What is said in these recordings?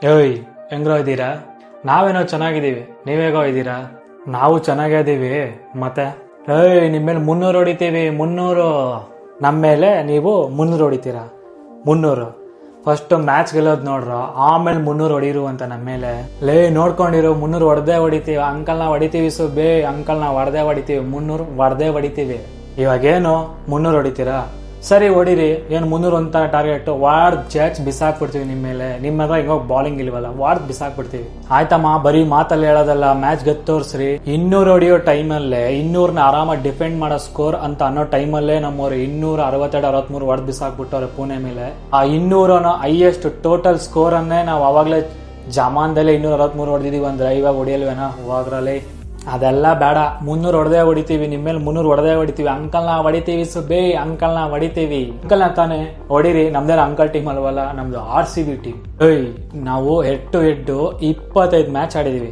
ಏಯ್, ಹೆಂಗ್ರೋ ಇದ್ದೀರಾ? ನಾವೇನೋ ಚೆನ್ನಾಗಿದ್ದೀವಿ, ನೀವೇಗೋ ಇದ್ದೀರಾ? ನಾವು ಚೆನ್ನಾಗೇ ಇದೀವಿ. ಮತ್ತೆ ನಿಮ್ಮೇಲೆ 300 ಹೊಡಿತೀವಿ. 300 ನಮ್ಮ ಮೇಲೆ ನೀವು 300 ಹೊಡಿತೀರಾ? 300 ಫಸ್ಟ್ ಮ್ಯಾಚ್ ಗೆಲ್ಲೋದು ನೋಡ್ರ, ಆಮೇಲೆ 300 ಹೊಡೀರು ಅಂತ ನಮ್ಮ ಮೇಲೆ. ನೋಡ್ಕೊಂಡಿರು, 300 ಹೊಡೆದೇ ಹೊಡಿತೀವಿ. ಅಂಕಲ್ ನಾವು ಹೊಡಿತೀವಿ ಸುಬ್ಬೇ, ಅಂಕಲ್ ನಾವು ಹೊಡೆದೇ ಹೊಡಿತೀವಿ. 300 ಹೊಡೆದೇ ಹೊಡಿತೀವಿ. ಇವಾಗೇನು 300 ಹೊಡಿತೀರಾ? ಸರಿ ಹೊಡೀರಿ. ಏನು 300 ಅಂತ ಟಾರ್ಗೆಟ್? ವಾರ್ಡ್ ಜಡ್ಜ್ ಬಿಸಾಕ್ಬಿಡ್ತೀವಿ ನಿಮ್ಮ ಮೇಲೆ. ನಿಮ್ಮ ಹತ್ರ ಹಿಂಗ ಬಾಲಿಂಗ್ ಇಲ್ವಲ್ಲ, ವಾರ್ಡ್ ಬಿಸಾಕ್ಬಿಡ್ತೀವಿ. ಆಯ್ತಮ್ಮ, ಬರೀ ಮಾತಲ್ಲಿ ಹೇಳೋದಲ್ಲ, ಮ್ಯಾಚ್ ಗೆದ್ದು ತೋರ್ಸ್ರಿ. 200 ಹೊಡಿಯೋ ಟೈಮಲ್ಲೇ 200ನ ಆರಾಮಾಗಿ ಡಿಫೆಂಡ್ ಮಾಡೋ ಸ್ಕೋರ್ ಅಂತ ಅನ್ನೋ ಟೈಮಲ್ಲೇ ನಮ್ಮವ್ರು 262-63 ಹೊಡೆದ್ ಬಿಸಾಕ್ಬಿಟ್ಟವ್ರೆ ಪುಣೆ ಮೇಲೆ. ಆ 200ನ ಹೈಯೆಸ್ಟ್ ಟೋಟಲ್ ಸ್ಕೋರ್ ಅನ್ನೇ ನಾವು ಅವಾಗಲೇ ಜಮಾನ್ದಲ್ಲೇ 263 ಹೊಡೆದಿದೀವಿ ಅಂದ್ರೆ ಇವಾಗ ಹೊಡಿಯಲ್ವೇನಾ? ಹೋಗ್ರಲ್ಲಿ ಅದೆಲ್ಲ ಬೇಡ. 300 ಹೊಡೆದೇ ಹೊಡಿತೀವಿ, ನಿಮ್ಮೇಲೆ 300 ಹೊಡೆದೇ ಹೊಡಿತೀವಿ. ಅಂಕಲ್ ನಾ ಹೊಡಿತೀವಿ ಸುಬ್ಬೇ, ಅಂಕಲ್ ನಾ ಹೊಡಿತೀವಿ. ಅಂಕಲ್ ನಾ ತಾನೆ ಹೊಡಿರಿ. ನಮ್ದೇನ ಅಂಕಲ್ ಟೀಮ್ ಅಲ್ವಲ್ಲ, ನಮ್ದು RCB ಟೀಮ್. ನಾವು ಹೆಡ್ ಟು ಹೆಡ್ 25 ಮ್ಯಾಚ್ ಆಡಿದೀವಿ.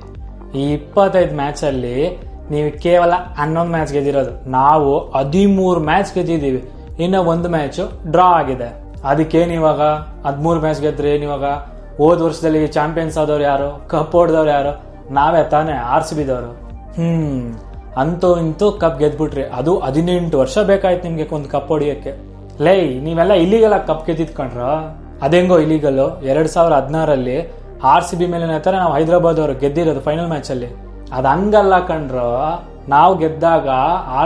ಈ 25 ಮ್ಯಾಚ್ ಅಲ್ಲಿ ನೀವು ಕೇವಲ 11 ಮ್ಯಾಚ್ ಗೆದ್ದಿರೋದು. ನಾವು 13 ಮ್ಯಾಚ್ ಗೆದ್ದಿದ್ದೀವಿ. ಇನ್ನ 1 ಮ್ಯಾಚ್ ಡ್ರಾ ಆಗಿದೆ. ಅದಕ್ಕೇನಿವಾಗ 13 ಮ್ಯಾಚ್ ಗೆದ್ರಿ. ನೀವಾಗ ಹೋದ ವರ್ಷದಲ್ಲಿ ಚಾಂಪಿಯನ್ಸ್ ಆದವ್ರು ಯಾರು? ಕಪ್ ಹೊಡೆದವ್ರು ಯಾರು? ನಾವೇ ತಾನೆ, RCB ದವರು. ಅಂತೂ ಇಂತೂ ಕಪ್ ಗೆದ್ಬಿಟ್ರಿ. ಅದು 18 ವರ್ಷ ಬೇಕಾಯ್ತು ನಿಮ್ಗೆ ಒಂದು ಕಪ್ ಹೊಡಿಯಕ್ಕೆ. ನೀವೆಲ್ಲ ಇಲ್ಲಿಗಲ್ ಕಪ್ ಗೆದ್ದಿದ್ಕೊಂಡ್ರ? ಅದೆಂಗೋ ಇಲ್ಲಿಗಲ್ಲು? 2016ರಲ್ಲಿ RCB ಮೇಲೆ ನಾವು ಹೈದರಾಬಾದ್ ಅವರು ಗೆದ್ದಿರೋದು ಫೈನಲ್ ಮ್ಯಾಚ್ ಅಲ್ಲಿ. ಅದ್ ಹಂಗಲ್ಲ ಕಣ್ರ. ನಾವು ಗೆದ್ದಾಗ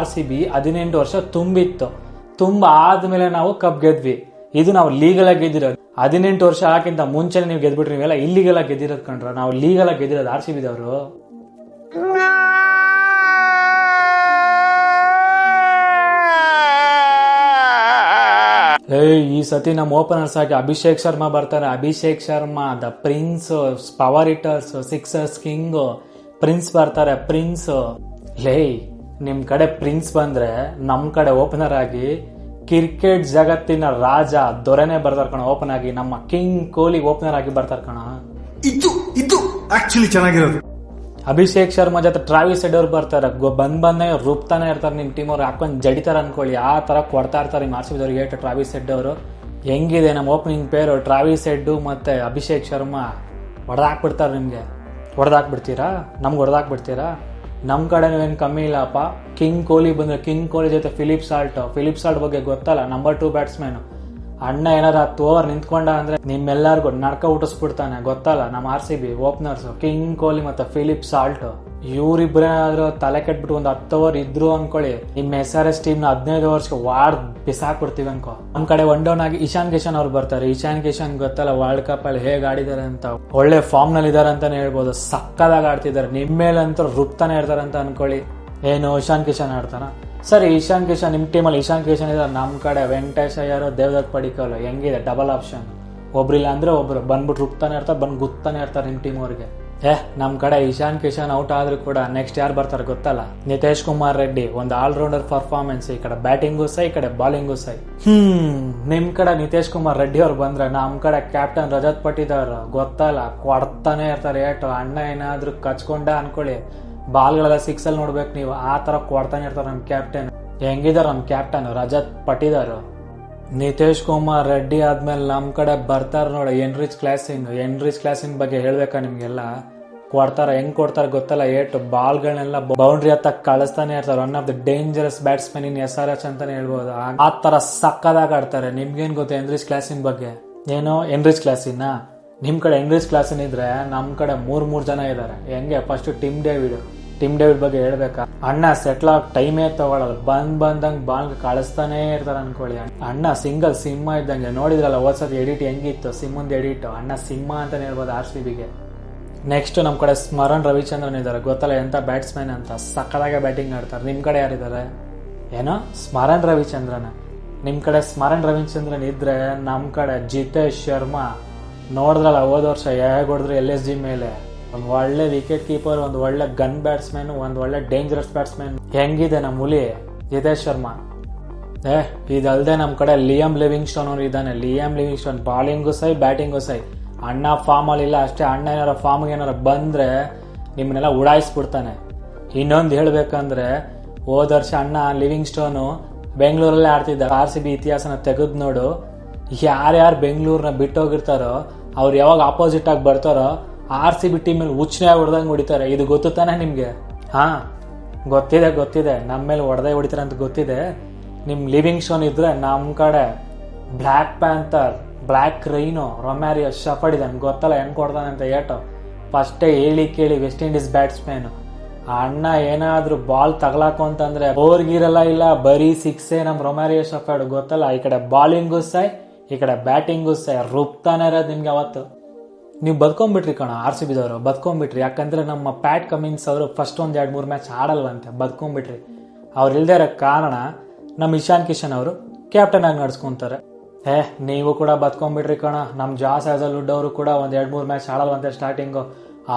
RCB 18 ವರ್ಷ ತುಂಬಿತ್ತು. ಆದ್ಮೇಲೆ ನಾವು ಕಪ್ ಗೆದ್ವಿ. ಇದು ನಾವು ಲೀಗಲ್ ಆಗಿ ಗೆದ್ದಿರೋದು. 18 ವರ್ಷ ಹಾಕಿಂತ ಮುಂಚೆನೆ ನೀವು ಗೆದ್ಬಿಟ್ರಿ. ನೀವೆಲ್ಲ ಇಲ್ಲಿಗಲ್ ಆಗಿ ಗೆದ್ದಿರೋದು ಕಣ್ರ. ನಾವು ಲೀಗಲ್ ಆಗಿ ಗೆದ್ದಿರೋದು RCB ದವರು. ಈ ಸತಿ ನಮ್ಮ ಓಪನರ್ಸ್ ಆಗಿ ಅಭಿಷೇಕ್ ಶರ್ಮಾ ಬರ್ತಾರೆ. Abhishek Sharma the prince, power hitters, sixers king prince ಬರ್ತಾರೆ. ಪ್ರಿನ್ಸ್ ನಿಮ್ ಕಡೆ ಪ್ರಿನ್ಸ್ ಬಂದ್ರೆ ನಮ್ ಕಡೆ ಓಪನರ್ ಆಗಿ ಕ್ರಿಕೆಟ್ ಜಗತ್ತಿನ ರಾಜ ದೊರೆನೆ ಬರ್ತಾರ ಕಣ. ಓಪನ್ ಆಗಿ ನಮ್ಮ ಕಿಂಗ್ ಕೊಹ್ಲಿ ಓಪನರ್ ಆಗಿ ಬರ್ತಾರ ಕಣ. ಇದು ಆಕ್ಚುಲಿ ಚೆನ್ನಾಗಿರೋದು. ಅಭಿಷೇಕ್ ಶರ್ಮಾ ಜೊತೆ ಟ್ರಾವಿಸ್ ಹೆಡ್ ಅವ್ರು ಬರ್ತಾರೆ. ಬಂದೇ ರೂಪ್ತಾನೆ ಇರ್ತಾರೆ. ನಿಮ್ ಟೀಮ್ ಅವ್ರು ಹಾಕೊಂಡ್ ಜಡಿತಾರ ಅನ್ಕೊಳ್ಳಿ. ಆ ತರ ಕೊಡ್ತಾ ಇರ್ತಾರೆ ನಿಮ್ RCB ದವ್ರಿಗೆ ಏಟು. ಟ್ರಾವಿಸ್ ಹೆಡ್ ಅವರು ಹೆಂಗಿದೆ ನಮ್ಮ ಓಪನಿಂಗ್ ಪೇರು? ಟ್ರಾವಿಸ್ ಹೆಡ್ ಮತ್ತೆ ಅಭಿಷೇಕ್ ಶರ್ಮಾ ಹೊಡೆದಾಕ್ಬಿಡ್ತಾರೆ. ನಿಮ್ಗೆ ಹೊಡೆದಾಕ್ಬಿಡ್ತೀರಾ? ನಮ್ಗೆ ಹೊಡೆದಾಕ್ಬಿಡ್ತೀರಾ? ನಮ್ ಕಡೆ ನೀವೇನು ಕಮ್ಮಿ ಇಲ್ಲಪ್ಪ. ಕಿಂಗ್ ಕೊಹ್ಲಿ ಬಂದ್ರೆ ಕಿಂಗ್ ಕೊಹ್ಲಿ ಜೊತೆ ಫಿಲಿಪ್ ಸಾಲ್ಟ್ ಬಗ್ಗೆ ಗೊತ್ತಲ್ಲ, ನಂಬರ್ 2 ಬ್ಯಾಟ್ಸ್ಮನ್. ಅಣ್ಣ ಏನಾರ 10 ಓವರ್ ನಿಂತ್ಕೊಂಡ ಅಂದ್ರೆ ನಿಮ್ಮೆಲ್ಲರಿಗೂ ನಡ್ಕ ಹುಟ್ಟಿಸ್ಬಿಡ್ತಾನೆ. ಗೊತ್ತಲ್ಲ ನಮ್ಮ RCB ಓಪನರ್ಸ್ ಕಿಂಗ್ ಕೊಹ್ಲಿ ಮತ್ತೆ ಫಿಲಿಪ್ ಸಾಲ್ಟ್. ಇವ್ರಿಬ್ರೇನಾದ್ರೂ ತಲೆ ಕೆಟ್ಬಿಟ್ಟು ಒಂದು 10 ಓವರ್ ಇದ್ರು ಅನ್ಕೊಳ್ಳಿ, ನಿಮ್ SRS ಟೀಮ್ ನ 15 ಓವರ್ಸ್ಗೆ ವಾರ್ಡ್ ಬಿಸಾಕ್ಬಿಡ್ತೀವಿ ಅನ್ಕೋ. ನಮ್ ಕಡೆ ಒನ್ ಡೌನ್ ಆಗಿ ಇಶಾನ್ ಕಿಶನ್ ಅವ್ರು ಬರ್ತಾರೆ. ಇಶಾನ್ ಕಿಶನ್ ಗೊತ್ತಲ್ಲ ವರ್ಲ್ಡ್ ಕಪ್ ಅಲ್ಲಿ ಹೇಗ್ ಆಡಿದಾರೆ ಅಂತ. ಒಳ್ಳೆ ಫಾರ್ಮ್ ನಲ್ಲಿ ಇದಾರೆ ಅಂತಾನೆ ಹೇಳ್ಬೋದು. ಸಕ್ಕದಾಗಿ ಆಡ್ತಿದ್ದಾರೆ. ನಿಮ್ ಮೇಲಂತೂ ರುಬ್ತಾನೆ ಇರ್ತಾರೆ ಅಂತ ಅನ್ಕೊಳ್ಳಿ. ಏನು ಇಶಾನ್ ಕಿಶನ್ ಆಡ್ತಾನ? ಸರಿ, ಇಶಾನ್ ಕಿಶನ್ ನಿಮ್ ಟೀಮಲ್ಲಿ ಇಶಾನ್ ಕಿಶನ್ ಇದ್ದಾರೆ. ನಮ್ ಕಡೆ ವೆಂಕಟೇಶ್ ಅಯ್ಯರ್, ದೇವದತ್ ಪಡಿಕಲ್. ಹೆಂಗಿದೆ ಡಬಲ್ ಆಪ್ಷನ್? ಒಬ್ರಿಲ್ಲ ಅಂದ್ರೆ ಒಬ್ರು ಬಂದ್ಬಿಟ್ಟು ರುಬ್ತಾನೆ ಇರ್ತಾರೆ, ಬಂದ್ ಗುತ್ತಾನೆ ಇರ್ತಾರೆ ನಿಮ್ ಟೀಮ್ ಅವ್ರಿಗೆ. ನಮ್ ಕಡೆ ಇಶಾನ್ ಕಿಶನ್ ಔಟ್ ಆದ್ರೂ ಕೂಡ ನೆಕ್ಸ್ಟ್ ಯಾರು ಬರ್ತಾರೆ ಗೊತ್ತಲ್ಲ? ನಿತೇಶ್ ಕುಮಾರ್ ರೆಡ್ಡಿ. ಒಂದು ಆಲ್ರೌಂಡರ್ ಪರ್ಫಾರ್ಮೆನ್ಸ್. ಈ ಕಡೆ ಬ್ಯಾಟಿಂಗು ಸೈ, ಈ ಕಡೆ ಬಾಲಿಂಗು ಸೈ. ನಿಮ್ ಕಡೆ ನಿತೇಶ್ ಕುಮಾರ್ ರೆಡ್ಡಿ ಅವ್ರು ಬಂದ್ರೆ ನಮ್ ಕಡೆ ಕ್ಯಾಪ್ಟನ್ ರಜತ್ ಪಟ್ಟಿದಾರ್. ಗೊತ್ತಲ್ಲ, ಕೊಡ್ತಾನೆ ಇರ್ತಾರೆ ಏಟು. ಅಣ್ಣ ಏನಾದ್ರೂ ಕಚ್ಕೊಂಡ ಅನ್ಕೊಳ್ಳಿ, ಬಾಲ್ಗಳೆಲ್ಲ 6 ಅಲ್ಲಿ ನೋಡ್ಬೇಕು ನೀವು. ಆ ತರ ಕೊಡ್ತಾನೆ ಇರ್ತಾರೆ ನಮ್ ಕ್ಯಾಪ್ಟನ್. ಹೆಂಗಿದಾರ ನಮ್ ಕ್ಯಾಪ್ಟನ್ ರಜತ್ ಪಟ್ಟಿದಾರ್. ನಿತೇಶ್ ಕುಮಾರ್ ರೆಡ್ಡಿ ಆದ್ಮೇಲೆ ನಮ್ ಕಡೆ ಬರ್ತಾರ ನೋಡಿ ಎನ್ರಿಚ್ ಕ್ಲಾಸಿನ್ ಬಗ್ಗೆ ಹೇಳ್ಬೇಕಾ ನಿಮ್ಗೆಲ್ಲ? ಕೊಡ್ತಾರ. ಹೆಂಗ್ ಕೊಡ್ತಾರ ಗೊತ್ತಲ್ಲ? ಏಟು ಬಾಲ್ಗಳನ್ನೆಲ್ಲ ಬೌಂಡ್ರಿ ಹತ್ತ ಕಳಿಸ್ತಾನೆ ಇರ್ತಾರೆ. One of the dangerous batsman in SRH ಅಂತಾನೆ ಹೇಳ್ಬೋದು. ಆ ತರ ಸಕ್ಕದಾಗ ಆಡ್ತಾರೆ. ನಿಮ್ಗೇನ್ ಗೊತ್ತ ಎನ್ರಿಚ್ ಕ್ಲಾಸಿನ್ ಬಗ್ಗೆ? ಏನೋ ಎನ್ರಿಚ್ ಕ್ಲಾಸಿನ ನಿಮ್ ಕಡೆ ಎನ್ರಿಚ್ ಕ್ಲಾಸಿನ್ ಇದ್ರೆ ನಮ್ ಕಡೆ 3 ಜನ ಇದಾರೆ. ಹೆಂಗೆ? ಫಸ್ಟ್ ಟಿಮ್ ಡೇವಿಡ್ ಬಗ್ಗೆ ಹೇಳ್ಬೇಕಾ? ಅಣ್ಣ ಸೆಟ್ಲ್ ಆಗ ಟೈಮೇ ತಗೊಳಲ್ಲ. ಬಂದಂಗ್ ಬಾಲ್ ಕಳಿಸ್ತಾನೆ ಇರ್ತಾರ ಅನ್ಕೊಳ್ಳಿ. ಅಣ್ಣ ಸಿಂಗಲ್ ಸಿಂಹ ಇದ್ದಂಗೆ. ನೋಡಿದ್ರಲ್ಲ ಹೋದ್ಸತಿ ಎಡಿಟ್ ಹೆಂಗಿತ್ತು? ಸಿಂಹಂದ್ ಎಡಿಟ್. ಅಣ್ಣ ಸಿಂಹ ಅಂತಾನೆ ಹೇಳ್ಬೋದು RCBಗೆ. ನೆಕ್ಸ್ಟ್ ನಮ್ ಕಡೆ ಸ್ಮರಣ್ ರವಿಚಂದ್ರನ್ ಇದಾರೆ. ಗೊತ್ತಲ್ಲ ಎಂತ ಬ್ಯಾಟ್ಸ್ಮನ್ ಅಂತ. ಸಕ್ಕದಾಗೆ ಬ್ಯಾಟಿಂಗ್ ಆಡ್ತಾರೆ. ನಿಮ್ ಕಡೆ ಯಾರಿದ್ದಾರೆ? ಏನೋ ಸ್ಮರಣ್ ರವಿಚಂದ್ರನ್. ನಿಮ್ ಕಡೆ ಸ್ಮರಣ್ ರವಿಚಂದ್ರನ್ ಇದ್ರೆ ನಮ್ ಕಡೆ ಜಿತೇಶ್ ಶರ್ಮಾ. ನೋಡಿದ್ರಲ್ಲ ಹೋದ ವರ್ಷ ಹೇಗೆ ಹೊಡೆದ್ರು LSG ಮೇಲೆ. ಒಂದ್ ಒಳ್ಳೆ ವಿಕೆಟ್ ಕೀಪರ್, ಒಂದ್ ಒಳ್ಳೆ ಗನ್ ಬ್ಯಾಟ್ಸ್ಮನ್, ಒಂದ್ ಒಳ್ಳೆ ಡೇಂಜರಸ್ ಬ್ಯಾಟ್ಸ್ಮನ್. ಹೆಂಗಿದೆ ನಮ್ಮ ಹುಲಿ ಜಿತೇಶ್ ಶರ್ಮಾ. ಇದಲ್ದೆ ನಮ್ ಕಡೆ ಲಿಯಮ್ ಲಿವಿಂಗ್ಸ್ಟೋನ್ ಅವ್ರು ಇದ್ದಾನೆ. ಲಿಯಮ್ ಲಿವಿಂಗ್ಸ್ಟೋನ್ ಬಾಲಿಂಗು ಸೈ, ಬ್ಯಾಟಿಂಗು ಸೈ. ಅಣ್ಣ ಫಾರ್ಮ್ ಅಲ್ಲಿ ಇಲ್ಲ ಅಷ್ಟೇ. ಅಣ್ಣ ಏನಾರ ಫಾರ್ಮ್ಗೆ ಏನಾರ ಬಂದ್ರೆ ನಿಮ್ಮನ್ನೆಲ್ಲ ಉಡಾಯಿಸ್ಬಿಡ್ತಾನೆ. ಇನ್ನೊಂದು ಹೇಳ್ಬೇಕಂದ್ರೆ ಹೋದ ವರ್ಷ ಅಣ್ಣ ಲಿವಿಂಗ್ಸ್ಟೋನು ಬೆಂಗಳೂರಲ್ಲೇ ಆಡ್ತಿದ್ದ. RCB ಇತಿಹಾಸನ ತೆಗೆದ್ ನೋಡು. ಯಾರ್ಯಾರು ಬೆಂಗಳೂರನ್ನ ಬಿಟ್ಟೋಗಿರ್ತಾರೋ ಅವ್ರು ಯಾವಾಗ ಆಪೋಸಿಟ್ ಆಗಿ ಬರ್ತಾರೋ RCB ಟೀಮ್ ಮೇಲೆ ಹುಚ್ಚನೆ ಹೊಡೆದಂಗೆ ಹೊಡಿತಾರೆ. ಇದು ಗೊತ್ತು ತಾನೆ ನಿಮ್ಗೆ? ಹಾ, ಗೊತ್ತಿದೆ. ನಮ್ಮ ಮೇಲೆ ಹೊಡೆದೇ ಹೊಡಿತಾರೆ ಅಂತ ಗೊತ್ತಿದೆ. ನಿಮ್ ಲಿವಿಂಗ್ ಶೋನ್ ಇದ್ರೆ ನಮ್ಮ ಕಡೆ black panther, black rhino, Romario Shepherd ಇದ್ದಾನೆ. ಗೊತ್ತಲ್ಲ ಹೆಂಗ್ ಕೊಡ್ತಾನೆ ಅಂತ ಏಟು. ಫಸ್ಟೇ ಹೇಳಿ ಕೇಳಿ ವೆಸ್ಟ್ ಇಂಡೀಸ್ ಬ್ಯಾಟ್ಸ್ಮನ್ ಅಣ್ಣ ಏನಾದ್ರೂ ಬಾಲ್ ತಗಲಾಕು ಅಂತಂದ್ರೆ ಓರ್ಗಿರಲ್ಲ, ಇಲ್ಲ ಬರೀ ಸಿಕ್ಸೇ ನಮ್ ರೊಮ್ಯಾರಿಯೋ ಶಫರ್ಡ್. ಗೊತ್ತಲ್ಲ, ಈ ಕಡೆ ಬಾಲಿಂಗು ಸೈ, ಈ ಕಡೆ ಬ್ಯಾಟಿಂಗು ಸೈ, ರುಬ್ತಾನೆ ಇರೋದು ನಿಮ್ಗೆ ಅವತ್ತು. ನೀವು ಬದ್ಕೊಂಡ್ಬಿಟ್ರಿ ಕಣ RCB ದವರು, ಬದ್ಕೊಂಡ್ಬಿಟ್ರಿ. ಯಾಕಂದ್ರೆ ನಮ್ಮ ಪ್ಯಾಟ್ ಕಮಿನ್ಸ್ ಅವರು ಫಸ್ಟ್ 1-2-3 ಮ್ಯಾಚ್ ಆಡಲ್ವಂತೆ, ಬದ್ಕೊಂಡ್ಬಿಟ್ರಿ. ಅವ್ರು ಇಲ್ದೇ ಇರೋ ಕಾರಣ ನಮ್ಮ ಇಶಾನ್ ಕಿಶನ್ ಅವರು ಕ್ಯಾಪ್ಟನ್ ಆಗಿ ನಡ್ಸ್ಕೊಂತಾರೆ. ನೀವು ಕೂಡ ಬದ್ಕೊಂಡ್ಬಿಟ್ರಿ ಕಣ. ನಮ್ಮ ಜಾಸ್ ಹ್ಯಾಸಲ್ವುಡ್ ಅವರು ಕೂಡ 1-2-3 ಮ್ಯಾಚ್ ಆಡಲ್ವಂತೆ ಸ್ಟಾರ್ಟಿಂಗು.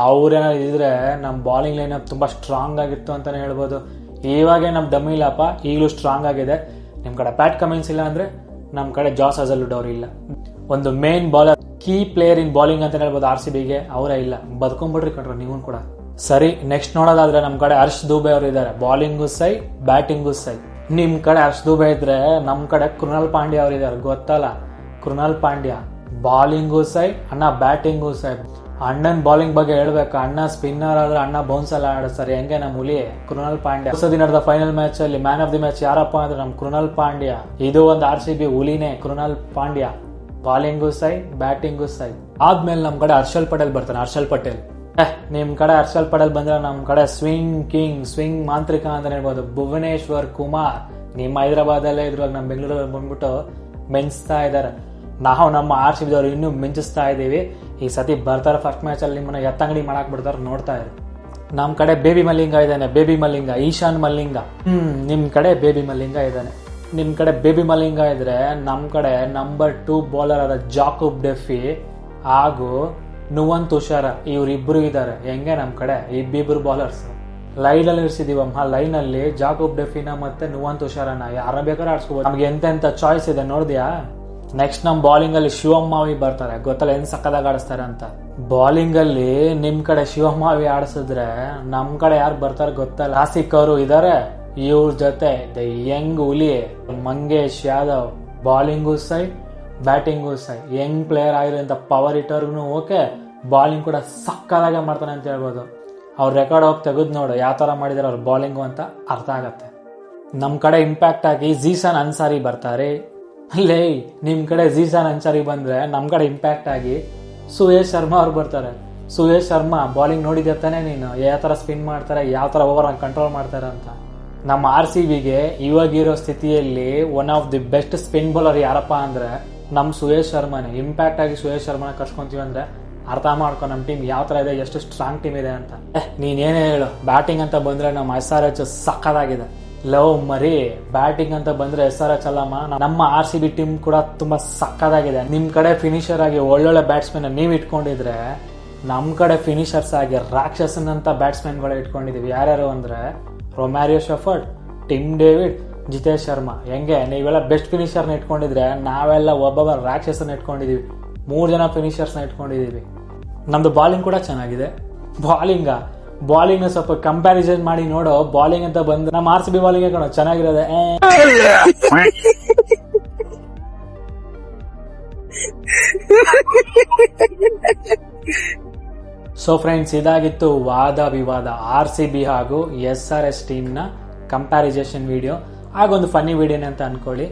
ಅವ್ರೇನಾದ್ರು ಇದ್ರೆ ನಮ್ಮ ಬಾಲಿಂಗ್ ಲೈನ್ ಅಪ್ ತುಂಬಾ ಸ್ಟ್ರಾಂಗ್ ಆಗಿತ್ತು ಅಂತಾನೆ ಹೇಳ್ಬೋದು. ಇವಾಗೇ ನಮ್ಮ ಡಮಿಲಪ್ಪ ಈಗಲೂ ಸ್ಟ್ರಾಂಗ್ ಆಗಿದೆ. ನಿಮ್ ಕಡೆ ಪ್ಯಾಟ್ ಕಮಿನ್ಸ್ ಇಲ್ಲ ಅಂದ್ರೆ ನಮ್ಮ ಕಡೆ ಜಾಸ್ ಹ್ಯಾಸಲ್ವುಡ್ ಅವರು ಇಲ್ಲ. ಒಂದು main bowler, key player in bowling ಅಂತ ಹೇಳ್ಬೋದು RCBಗೆ, ಅವರೇ ಇಲ್ಲ. ಬದ್ಕೊಂಡ್ಬಿಟ್ರಿ ಕಣ್ರ ನೀವು ಕೂಡ. ಸರಿ, ನೆಕ್ಸ್ಟ್ ನೋಡೋದಾದ್ರೆ ನಮ್ ಕಡೆ ಹರ್ಷ್ ದೂಬೆ ಅವರು ಇದ್ದಾರೆ. ಬಾಲಿಂಗು ಸೈ, ಬ್ಯಾಟಿಂಗು ಸೈ. ನಿಮ್ ಕಡೆ ಹರ್ಷ್ ದೂಬೆ ಇದ್ರೆ ನಮ್ ಕಡೆ ಕೃಣಾಲ್ ಪಾಂಡ್ಯ ಅವರು ಇದ್ದಾರೆ. ಗೊತ್ತಲ್ಲ, ಕೃಣಾಲ್ ಪಾಂಡ್ಯ ಬಾಲಿಂಗು ಸೈ, ಅಣ್ಣ ಬ್ಯಾಟಿಂಗು ಸೈ. ಅಣ್ಣನ್ ಬಾಲಿಂಗ್ ಬಗ್ಗೆ ಹೇಳ್ಬೇಕು. ಅಣ್ಣ ಸ್ಪಿನ್ನರ್ ಆದ್ರೆ ಅಣ್ಣ ಬೌನ್ಸ್ ಎಲ್ಲ ಆಡಿಸ್ತಾರೆ. ಹೆಂಗೆ ನಮ್ಮ ಹುಲಿ ಕೃಣಾಲ್ ಪಾಂಡ್ಯ. ಹೊಸ ದಿನದ ಫೈನಲ್ ಮ್ಯಾಚ್ ಅಲ್ಲಿ ಮ್ಯಾನ್ ಆಫ್ ದಿ ಮ್ಯಾಚ್ ಯಾರಪ್ಪ ಅಂದ್ರೆ ನಮ್ ಕೃಣಾಲ್ ಪಾಂಡ್ಯ. ಇದು ಒಂದು RCB ಹುಲಿನೇ ಕೃಣಾಲ್ ಪಾಂಡ್ಯ. ಬಾಲಿಂಗು ಸೈ, ಬ್ಯಾಟಿಂಗು ಸೈ. ಆದ್ಮೇಲೆ ನಮ್ ಕಡೆ ಹರ್ಷಲ್ ಪಟೇಲ್ ಬರ್ತಾನೆ. ಹರ್ಷಲ್ ಪಟೇಲ್, ನಿಮ್ ಕಡೆ ಹರ್ಷಲ್ ಪಟೇಲ್ ಬಂದ್ರೆ ನಮ್ ಕಡೆ ಸ್ವಿಂಗ್ ಕಿಂಗ್, ಸ್ವಿಂಗ್ ಮಾಂತ್ರಿಕ ಅಂತ ಹೇಳ್ಬೋದು ಭುವನೇಶ್ವರ್ ಕುಮಾರ್. ನಿಮ್ಮ ಹೈದರಾಬಾದಲ್ಲೇ ಇದ್ರುವಾಗ ನಮ್ಮ ಬೆಂಗಳೂರಲ್ಲಿ ಬಂದ್ಬಿಟ್ಟು ಮೆಂಚ್ತಾ ಇದ್ದಾರೆ. ನಾವು ನಮ್ಮ RCB ದವರು ಇನ್ನೂ ಮಿಂಚಿಸ್ತಾ ಇದೀವಿ. ಈ ಸತಿ ಬರ್ತಾರೆ ಫಸ್ಟ್ ಮ್ಯಾಚ್ ಅಲ್ಲಿ ನಿಮ್ಮನ್ನ ಎತ್ತಂಗಡಿ ಮಾಡಾಕ್ ಬಿಡ್ತಾರೆ, ನೋಡ್ತಾ ಇರಿ. ನಮ್ ಕಡೆ ಬೇಬಿ ಮಲ್ಲಿಂಗ ಇದ್ದಾನೆ, ಬೇಬಿ ಮಲ್ಲಿಂಗ, ಈಶಾನ್ ಮಲ್ಲಿಂಗ. ನಿಮ್ ಕಡೆ ಬೇಬಿ ಮಲ್ಲಿಂಗ ಇದ್ದಾನೆ. ನಿಮ್ ಕಡೆ ಬೇಬಿ ಮಲ್ಲಿಂಗ ಇದ್ರೆ ನಮ್ ಕಡೆ ನಂಬರ್ 2 ಬೌಲರ್ ಆದ ಜಾಕೋಬ್ ಡೆಫಿ ಹಾಗೂ ನುವನ್ ತುಷಾರ, ಇವ್ರಿಬ್ರು ಇದ್ದಾರೆ. ಹೆಂಗೆ ನಮ್ ಕಡೆ ಇಬ್ಬಿಬ್ರು ಬೌಲರ್ಸ್ ಲೈನ್ ಅಲ್ಲಿ ಇರಿಸಿದೀವಮ್ಮ. ಲೈನ್ ಅಲ್ಲಿ ಜಾಕೋಬ್ ಡೆಫಿನ ಮತ್ತೆ ನುವನ್ ತುಷಾರನ ಯಾರ ಬೇಕಾದ್ರೂ ಆಡ್ಸ್ಕೋಬಹುದು. ನಮ್ಗೆ ಎಂತೆಂತ ಚಾಯ್ಸ್ ಇದೆ ನೋಡಿದ್ಯಾ? ನೆಕ್ಸ್ಟ್ ನಮ್ ಬಾಲಿಂಗ್ ಅಲ್ಲಿ ಶಿವಮಾವಿ ಬರ್ತಾರೆ. ಗೊತ್ತಲ್ಲ ಏನ್ ಸಕ್ಕದಾಗ ಆಡಿಸ್ತಾರೆ ಅಂತ. ಬಾಲಿಂಗ್ ಅಲ್ಲಿ ನಿಮ್ ಕಡೆ ಶಿವಮಾವಿ ಆಡಿಸಿದ್ರೆ ನಮ್ ಕಡೆ ಯಾರು ಬರ್ತಾರೆ ಗೊತ್ತಲ್ಲ? ಆಸಿಕ್ ಅವರು ಇದಾರೆ. ಇವ್ರ ಜೊತೆ ಯಂಗ್ ಹುಲಿ ಮಂಗೇಶ್ ಯಾದವ್. ಬಾಲಿಂಗು ಸೈ, ಬ್ಯಾಟಿಂಗು ಸೈ. ಯಂಗ್ ಪ್ಲೇಯರ್ ಆಗಿರೋಂಥ ಪವರ್ ಹಿಟರ್ಗೂ ಓಕೆ, ಬಾಲಿಂಗ್ ಕೂಡ ಸಕ್ಕದಾಗೆ ಮಾಡ್ತಾನೆ ಅಂತ ಹೇಳ್ಬೋದು. ಅವ್ರ ರೆಕಾರ್ಡ್ ಹೋಗಿ ತೆಗೆದು ನೋಡು ಯಾವ ತರ ಮಾಡಿದಾರೆ ಅವ್ರ ಬಾಲಿಂಗು ಅಂತ ಅರ್ಥ ಆಗತ್ತೆ. ನಮ್ ಕಡೆ ಇಂಪ್ಯಾಕ್ಟ್ ಆಗಿ ಜೀಸಾನ್ ಅನ್ಸಾರಿ ಬರ್ತಾರೆ. ಅಲ್ಲೇ ನಿಮ್ ಕಡೆ ಜೀಸಾನ್ ಅನ್ಸಾರಿ ಬಂದ್ರೆ ನಮ್ ಕಡೆ ಇಂಪ್ಯಾಕ್ಟ್ ಆಗಿ ಸುಯೇಶ್ ಶರ್ಮಾ ಅವ್ರು ಬರ್ತಾರೆ. ಸುಯೇಶ್ ಶರ್ಮಾ ಬಾಲಿಂಗ್ ನೋಡಿದ್ದೆ ತಾನೆ ನೀನು, ಯಾವ ತರ ಸ್ಪಿನ್ ಮಾಡ್ತಾರೆ, ಯಾವ ತರ ಓವರ್ ಕಂಟ್ರೋಲ್ ಮಾಡ್ತಾರೆ ಅಂತ. ನಮ್ಮ RCBಗೆ ಇವಾಗಿರೋ ಸ್ಥಿತಿಯಲ್ಲಿ one of the best spin bowler ಯಾರಪ್ಪ ಅಂದ್ರೆ ನಮ್ ಸುಯೇಶ್ ಶರ್ಮಾನೇ. ಇಂಪ್ಯಾಕ್ಟ್ ಆಗಿ ಸುಯೇಶ್ ಶರ್ಮಾನ ಕರ್ಸ್ಕೊಂತೀವಿ ಅಂದ್ರೆ ಅರ್ಥ ಮಾಡ್ಕೊ ನಮ್ ಟೀಮ್ ಯಾವ ತರ ಇದೆ, ಎಷ್ಟು ಸ್ಟ್ರಾಂಗ್ ಟೀಮ್ ಇದೆ ಅಂತ. ನೀನೇನೇ ಹೇಳು, ಬ್ಯಾಟಿಂಗ್ ಅಂತ ಬಂದ್ರೆ ನಮ್ಮ SRH ಸಕ್ಕದಾಗಿದೆ. ಲವ್ ಮರಿ ಬ್ಯಾಟಿಂಗ್ ಅಂತ ಬಂದ್ರೆ SRH ಅಲ್ಲಮ್ಮ, ನಮ್ಮ RCB ಟೀಮ್ ಕೂಡ ತುಂಬಾ ಸಕ್ಕದಾಗಿದೆ. ನಿಮ್ ಕಡೆ ಫಿನಿಶರ್ ಆಗಿ ಒಳ್ಳೊಳ್ಳೆ ಬ್ಯಾಟ್ಸ್ಮನ್ ನೀವ್ ಇಟ್ಕೊಂಡಿದ್ರೆ ನಮ್ ಕಡೆ ಫಿನಿಶರ್ಸ್ ಆಗಿ ರಾಕ್ಷಸನ್ ಅಂತ ಬ್ಯಾಟ್ಸ್ಮನ್ ಗಳು ಇಟ್ಕೊಂಡಿದೀವಿ. ಯಾರ್ಯಾರು ಅಂದ್ರೆ Romario Shepherd, Tim David, Jitesh Sharma. ಹೆಂಗೆ ನೀವೆಲ್ಲ ಬೆಸ್ಟ್ ಫಿನಿಶರ್ನ ಇಟ್ಕೊಂಡಿದ್ರೆ ನಾವೆಲ್ಲ ಒಬ್ಬೊಬ್ಬ ರಾಕ್ಷಸನ ಇಟ್ಕೊಂಡಿದೀವಿ. 3 ಜನ ಫಿನಿಶರ್ಸ್ನ ಇಟ್ಕೊಂಡಿದೀವಿ. ನಮ್ದು ಬಾಲಿಂಗ್ ಕೂಡ ಚೆನ್ನಾಗಿದೆ. ಬಾಲಿಂಗ್ ಸ್ವಲ್ಪ ಕಂಪ್ಯಾರಿಸನ್ ಮಾಡಿ ನೋಡೋ. ಬಾಲಿಂಗ್ ಅಂತ ಬಂದ್ರೆ ನಮ್ಮ RCB ಬಾಲಿಂಗ್ ಕಣೋ ಚೆನ್ನಾಗಿರೋದೆ. ಸೊ ಫ್ರೆಂಡ್ಸ್, ಇದಾಗಿತ್ತು ವಾದ ವಿವಾದ RCB ಹಾಗೂ SRH ಟೀಮ್ ನ ಕಂಪ್ಯಾರಿಸೇಷನ್ ವಿಡಿಯೋ. ಆಗೊಂದು ಫನ್ನಿ ವಿಡಿಯೋನೇ ಅಂತ ಅನ್ಕೊಳ್ಳಿ.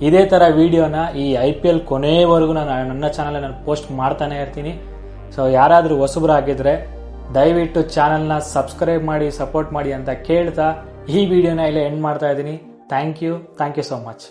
ಇದೇ ತರ ವಿಡಿಯೋನ ಈ IPL ಕೊನೆವರೆಗೂ ನನ್ನ ಚಾನಲ್ ನಾನು ಪೋಸ್ಟ್ ಮಾಡ್ತಾನೆ ಇರ್ತೀನಿ. ಸೊ ಯಾರಾದ್ರೂ ಹೊಸಬರಾಗಿದ್ರೆ ದಯವಿಟ್ಟು ಚಾನಲ್ನ ಸಬ್ಸ್ಕ್ರೈಬ್ ಮಾಡಿ, ಸಪೋರ್ಟ್ ಮಾಡಿ ಅಂತ ಕೇಳ್ತಾ ಈ ವಿಡಿಯೋನ ಇಲ್ಲೇ ಎಂಡ್ ಮಾಡ್ತಾ ಇದ್ದೀನಿ. Thank you so much.